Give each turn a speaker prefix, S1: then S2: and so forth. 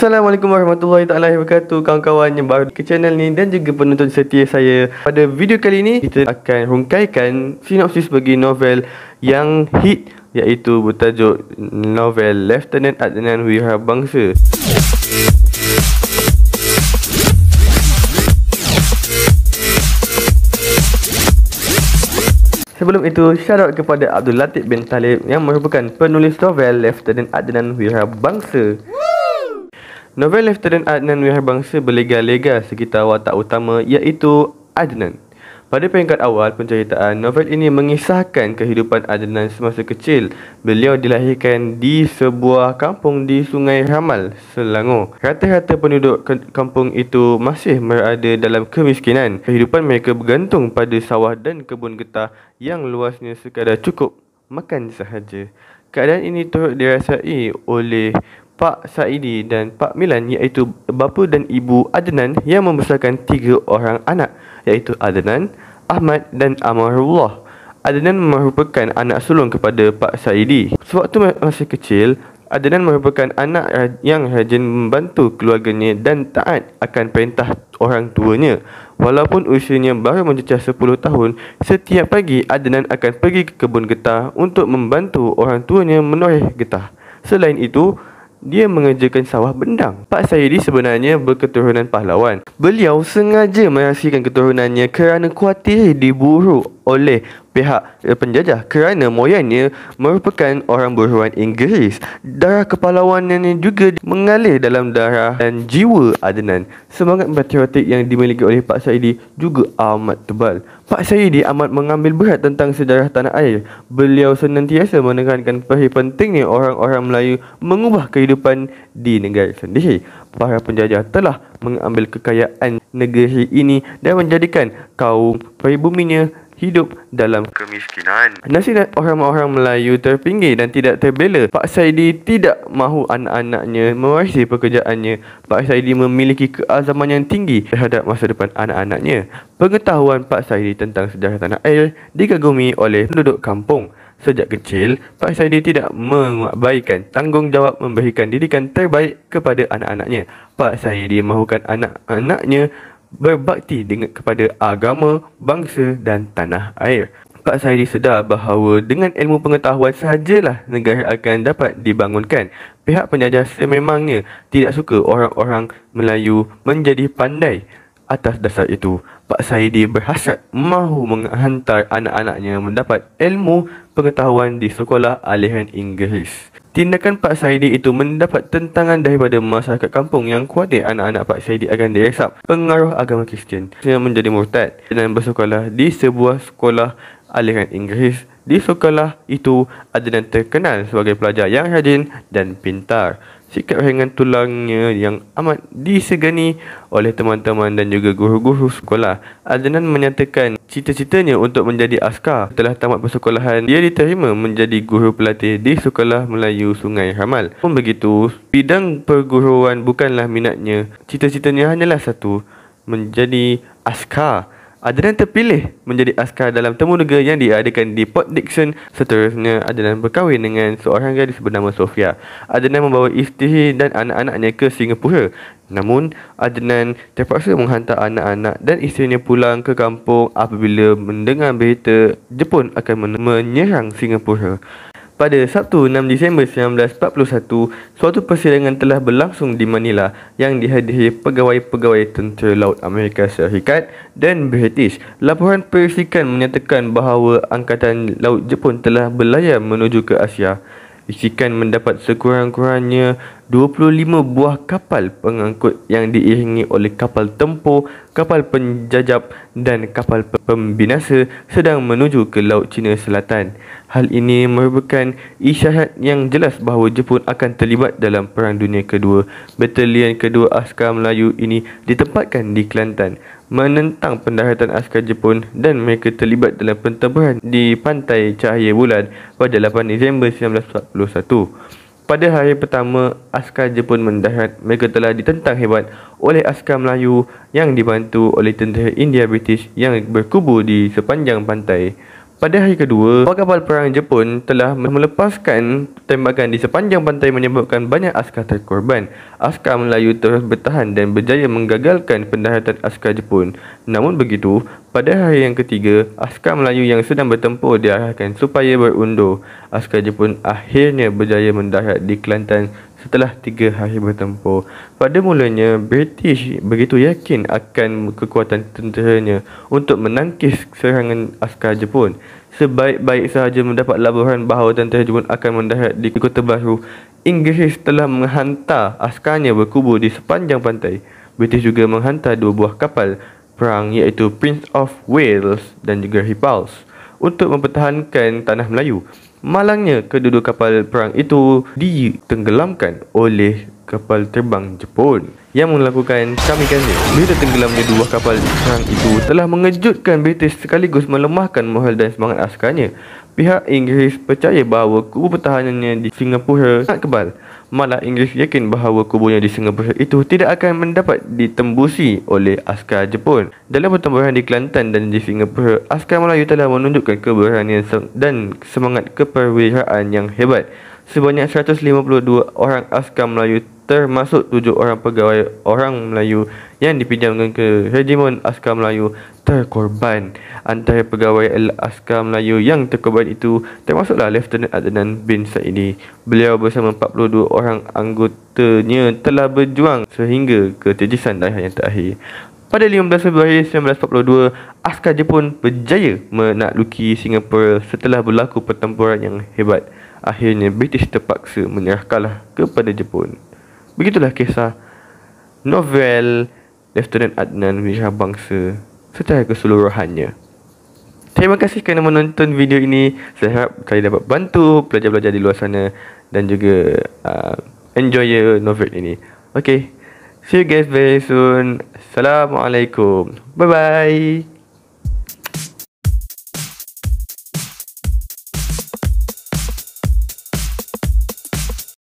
S1: Assalamualaikum warahmatullahi taala wabarakatuh, kawan-kawan yang baru ke channel ni dan juga penonton setia saya. Pada video kali ini kita akan rungkaikan sinopsis bagi novel yang hit, iaitu bertajuk novel Lieutenant Adnan Wirabangsa. Sebelum itu, shout out kepada Abdul Latif bin Talib yang merupakan penulis novel Lieutenant Adnan Wirabangsa. Novel Lieutenant Adnan Wirabangsa berlega-lega sekitar watak utama, iaitu Adnan. Pada peringkat awal penceritaan, novel ini mengisahkan kehidupan Adnan semasa kecil. Beliau dilahirkan di sebuah kampung di Sungai Ramal, Selangor. Rata-rata penduduk kampung itu masih berada dalam kemiskinan. Kehidupan mereka bergantung pada sawah dan kebun getah yang luasnya sekadar cukup makan sahaja. Keadaan ini turut dirasai oleh Pak Saidi dan Pak Milan, iaitu bapa dan ibu Adnan yang membesarkan 3 orang anak, iaitu Adnan, Ahmad dan Amarullah. Adnan merupakan anak sulung kepada Pak Saidi. Sewaktu masih kecil, Adnan merupakan anak yang rajin membantu keluarganya dan taat akan perintah orang tuanya. Walaupun usianya baru mencecah 10 tahun, setiap pagi Adnan akan pergi ke kebun getah untuk membantu orang tuanya menoreh getah. Selain itu, dia mengerjakan sawah bendang. Pak Saidi sebenarnya berketurunan pahlawan. Beliau sengaja merahsiakan keturunannya kerana khuatir diburu oleh pihak penjajah kerana moyangnya merupakan orang buruan Inggeris. Darah kepahlawanan juga mengalir dalam darah dan jiwa Adnan. Semangat patriotik yang dimiliki oleh Pak Saidi juga amat tebal. Pak Saidi amat mengambil berat tentang sejarah tanah air. Beliau senantiasa menekankan perihal pentingnya orang-orang Melayu mengubah kehidupan di negara sendiri. Para penjajah telah mengambil kekayaan negeri ini dan menjadikan kaum pribuminya hidup dalam kemiskinan. Nasib orang-orang Melayu terpinggir dan tidak terbela. Pak Saidi tidak mahu anak-anaknya mewarisi pekerjaannya. Pak Saidi memiliki keazaman yang tinggi terhadap masa depan anak-anaknya. Pengetahuan Pak Saidi tentang sejarah tanah air dikagumi oleh penduduk kampung. Sejak kecil, Pak Saidi tidak mengabaikan tanggungjawab memberikan didikan terbaik kepada anak-anaknya. Pak Saidi mahukan anak-anaknya berbakti kepada agama, bangsa dan tanah air. Pak Saidi sedar bahawa dengan ilmu pengetahuan sahajalah negara akan dapat dibangunkan. Pihak penjajah sememangnya tidak suka orang-orang Melayu menjadi pandai. Atas dasar itu, Pak Saidi berhasrat mahu menghantar anak-anaknya mendapat ilmu pengetahuan di sekolah aliran Inggeris. Tindakan Pak Saidi itu mendapat tentangan daripada masyarakat kampung yang khawatir anak-anak Pak Saidi akan diresap pengaruh agama Kristian. Dia menjadi murtad dan bersekolah di sebuah sekolah aliran Inggeris. Di sekolah itu, Adnan terkenal sebagai pelajar yang rajin dan pintar. Sikap ringan tulangnya yang amat disegani oleh teman-teman dan juga guru-guru sekolah. Adnan menyatakan cita-citanya untuk menjadi askar. Setelah tamat persekolahan, dia diterima menjadi guru pelatih di Sekolah Melayu Sungai Ramal. Pun begitu, bidang perguruan bukanlah minatnya. Cita-citanya hanyalah satu, menjadi askar. Adnan terpilih menjadi askar dalam temu negara yang diadakan di Port Dickson. Seterusnya, Adnan berkahwin dengan seorang gadis bernama Sofia. Adnan membawa isteri dan anak-anaknya ke Singapura. Namun, Adnan terpaksa menghantar anak-anak dan isterinya pulang ke kampung apabila mendengar berita Jepun akan menyerang Singapura. Pada Sabtu 6 Disember 1941, suatu persidangan telah berlangsung di Manila yang dihadiri pegawai-pegawai tentera laut Amerika Syarikat dan British. Laporan persikan menyatakan bahawa Angkatan Laut Jepun telah berlayar menuju ke Asia. Risikan mendapat sekurang-kurangnya 25 buah kapal pengangkut yang diiringi oleh kapal tempur, kapal penjajab dan kapal pembinasa sedang menuju ke Laut Cina Selatan. Hal ini merupakan isyarat yang jelas bahawa Jepun akan terlibat dalam Perang Dunia Kedua. Batalion kedua askar Melayu ini ditempatkan di Kelantan menentang pendaratan askar Jepun dan mereka terlibat dalam pentempuran di Pantai Cahaya Bulan pada 8 Disember 1941. Pada hari pertama askar Jepun mendarat, mereka telah ditentang hebat oleh askar Melayu yang dibantu oleh tentera India British yang berkubu di sepanjang pantai. Pada hari kedua, kapal perang Jepun telah melepaskan tembakan di sepanjang pantai menyebabkan banyak askar terkorban. Askar Melayu terus bertahan dan berjaya menggagalkan pendaratan askar Jepun. Namun begitu, pada hari yang ketiga, askar Melayu yang sedang bertempur diarahkan supaya berundur. Askar Jepun akhirnya berjaya mendarat di Kelantan setelah 3 hari bertempur. Pada mulanya, British begitu yakin akan kekuatan tenteranya untuk menangkis serangan askar Jepun. Sebaik-baik sahaja mendapat laporan bahawa tentera Jepun akan mendarat di Kota Baru, Inggeris telah menghantar askarnya berkubur di sepanjang pantai. British juga menghantar 2 buah kapal perang iaitu Prince of Wales dan juga Repulse untuk mempertahankan tanah Melayu. Malangnya, kedua-dua kapal perang itu ditenggelamkan oleh kapal terbang Jepun yang melakukan kamikaze. Bila tenggelamnya 2 kapal perang itu telah mengejutkan British sekaligus melemahkan moral dan semangat askarnya. Pihak Inggeris percaya bahawa kubu pertahanannya di Singapura sangat kebal. Malah Inggeris yakin bahawa kubunya di Singapura itu tidak akan mendapat ditembusi oleh askar Jepun. Dalam pertempuran di Kelantan dan di Singapura, askar Melayu telah menunjukkan keberanian dan semangat keperwiraan yang hebat. Sebanyak 152 orang askar Melayu termasuk 7 orang pegawai orang Melayu yang dipinjamkan ke Regimen Askar Melayu terkorban. Antara pegawai askar Melayu yang terkorban itu termasuklah Lieutenant Adnan bin Saidi. Beliau bersama 42 orang anggotanya telah berjuang sehingga ke tejisan darah yang terakhir. Pada 15 Februari 1942, askar Jepun berjaya menakluki Singapura setelah berlaku pertempuran yang hebat. Akhirnya British terpaksa menyerah kalah kepada Jepun. Begitulah kisah novel Lieutenant Adnan Wirabangsa secara keseluruhannya. Terima kasih kerana menonton video ini. Saya harap kalian dapat bantu pelajar-pelajar di luar sana dan juga enjoy novel ini. Okay, see you guys very soon. Assalamualaikum. Bye bye.